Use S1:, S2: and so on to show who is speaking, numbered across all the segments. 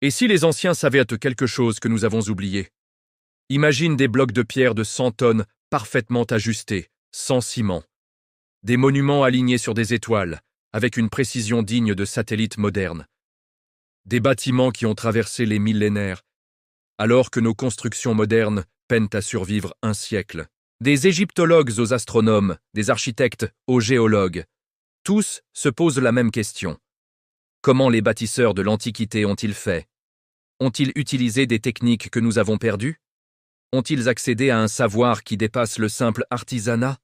S1: Et si les anciens savaient quelque chose que nous avons oublié? Imagine des blocs de pierre de 100 tonnes parfaitement ajustés, sans ciment. Des monuments alignés sur des étoiles, avec une précision digne de satellites modernes. Des bâtiments qui ont traversé les millénaires, alors que nos constructions modernes peinent à survivre un siècle. Des égyptologues aux astronomes, des architectes aux géologues, tous se posent la même question. Comment les bâtisseurs de l'Antiquité ont-ils fait? Ont-ils utilisé des techniques que nous avons perdues? Ont-ils accédé à un savoir qui dépasse le simple artisanat?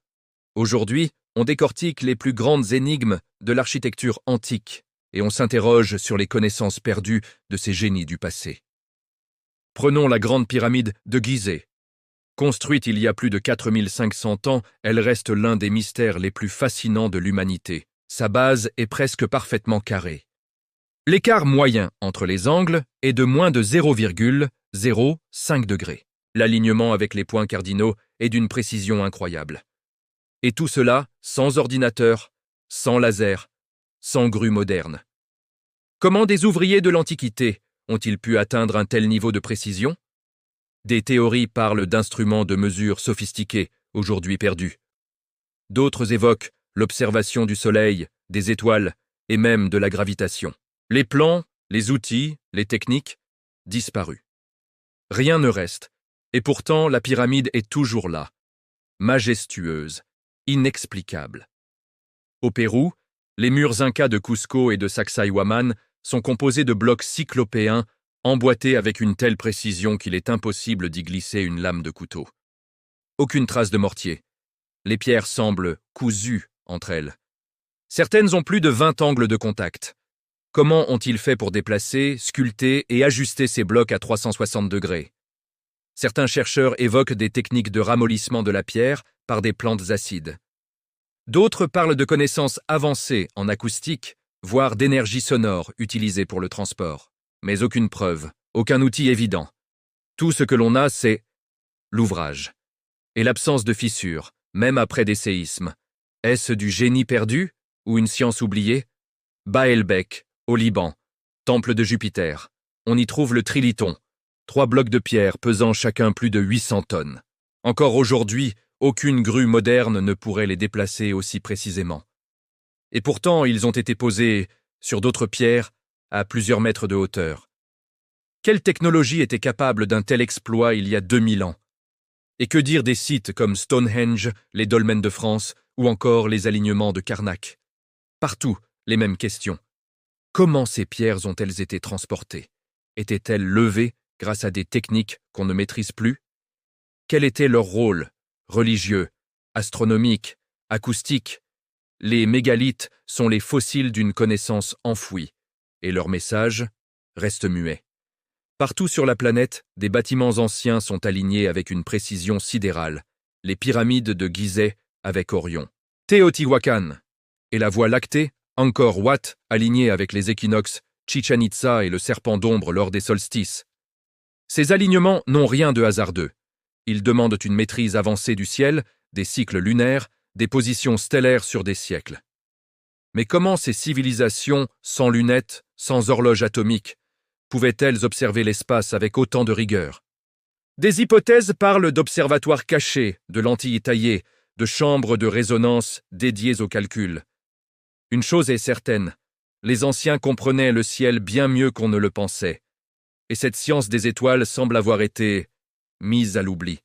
S1: Aujourd'hui, on décortique les plus grandes énigmes de l'architecture antique et on s'interroge sur les connaissances perdues de ces génies du passé. Prenons la grande pyramide de Gizeh. Construite il y a plus de 4500 ans, elle reste l'un des mystères les plus fascinants de l'humanité. Sa base est presque parfaitement carrée. L'écart moyen entre les angles est de moins de 0,05 degrés. L'alignement avec les points cardinaux est d'une précision incroyable. Et tout cela sans ordinateur, sans laser, sans grue moderne. Comment des ouvriers de l'Antiquité ont-ils pu atteindre un tel niveau de précision? Des théories parlent d'instruments de mesure sophistiqués, aujourd'hui perdus. D'autres évoquent l'observation du Soleil, des étoiles et même de la gravitation. Les plans, les outils, les techniques, disparus. Rien ne reste, et pourtant la pyramide est toujours là, majestueuse, inexplicable. Au Pérou, les murs incas de Cusco et de Sacsayhuaman sont composés de blocs cyclopéens emboîtés avec une telle précision qu'il est impossible d'y glisser une lame de couteau. Aucune trace de mortier. Les pierres semblent cousues entre elles. Certaines ont plus de 20 angles de contact. Comment ont-ils fait pour déplacer, sculpter et ajuster ces blocs à 360 degrés? Certains chercheurs évoquent des techniques de ramollissement de la pierre par des plantes acides. D'autres parlent de connaissances avancées en acoustique, voire d'énergie sonore utilisée pour le transport. Mais aucune preuve, aucun outil évident. Tout ce que l'on a, c'est l'ouvrage. Et l'absence de fissures, même après des séismes. Est-ce du génie perdu ou une science oubliée? Baalbek, au Liban, temple de Jupiter. On y trouve le trilithon, 3 blocs de pierre pesant chacun plus de 800 tonnes. Encore aujourd'hui, aucune grue moderne ne pourrait les déplacer aussi précisément. Et pourtant, ils ont été posés sur d'autres pierres à plusieurs mètres de hauteur. Quelle technologie était capable d'un tel exploit il y a 2000 ans? Et que dire des sites comme Stonehenge, les dolmens de France ou encore les alignements de Karnak? Partout, les mêmes questions. Comment ces pierres ont-elles été transportées? Étaient-elles levées grâce à des techniques qu'on ne maîtrise plus? Quel était leur rôle? Religieux, astronomique, acoustique? Les mégalithes sont les fossiles d'une connaissance enfouie, et leur message reste muet. Partout sur la planète, des bâtiments anciens sont alignés avec une précision sidérale, les pyramides de Gizeh avec Orion. Teotihuacan et la Voie lactée, Angkor Wat, alignés avec les équinoxes, Chichén Itzá et le serpent d'ombre lors des solstices. Ces alignements n'ont rien de hasardeux. Ils demandent une maîtrise avancée du ciel, des cycles lunaires, des positions stellaires sur des siècles. Mais comment ces civilisations, sans lunettes, sans horloge atomique, pouvaient-elles observer l'espace avec autant de rigueur? Des hypothèses parlent d'observatoires cachés, de lentilles taillées, de chambres de résonance dédiées au calcul. Une chose est certaine, les anciens comprenaient le ciel bien mieux qu'on ne le pensait, et cette science des étoiles semble avoir été mise à l'oubli.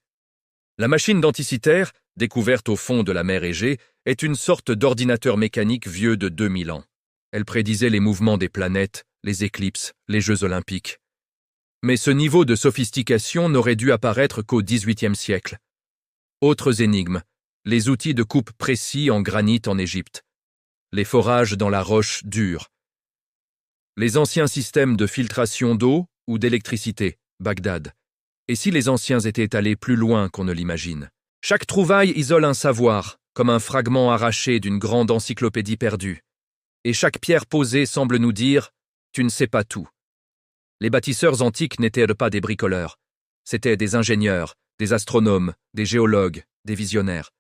S1: La machine denticitaire, découverte au fond de la mer Égée, est une sorte d'ordinateur mécanique vieux de 2000 ans. Elle prédisait les mouvements des planètes, les éclipses, les Jeux olympiques. Mais ce niveau de sophistication n'aurait dû apparaître qu'au XVIIIe siècle. Autres énigmes, les outils de coupe précis en granit en Égypte, les forages dans la roche dure, les anciens systèmes de filtration d'eau ou d'électricité, Bagdad. Et si les anciens étaient allés plus loin qu'on ne l'imagine? Chaque trouvaille isole un savoir, comme un fragment arraché d'une grande encyclopédie perdue. Et chaque pierre posée semble nous dire « tu ne sais pas tout ». Les bâtisseurs antiques n'étaient pas des bricoleurs. C'étaient des ingénieurs, des astronomes, des géologues, des visionnaires.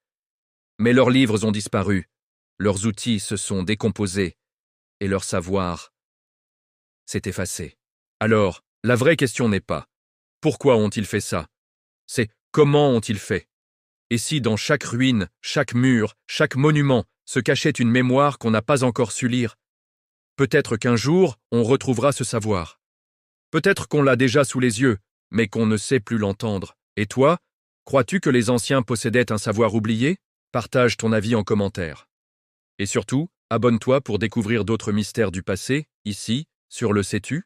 S1: Mais leurs livres ont disparu, leurs outils se sont décomposés, et leur savoir s'est effacé. Alors, la vraie question n'est pas « Pourquoi ont-ils fait ça ?» C'est « Comment ont-ils fait ?» Et si dans chaque ruine, chaque mur, chaque monument se cachait une mémoire qu'on n'a pas encore su lire, peut-être qu'un jour, on retrouvera ce savoir. Peut-être qu'on l'a déjà sous les yeux, mais qu'on ne sait plus l'entendre. Et toi, crois-tu que les anciens possédaient un savoir oublié? Partage ton avis en commentaire. Et surtout, abonne-toi pour découvrir d'autres mystères du passé, ici, sur le Sais-tu?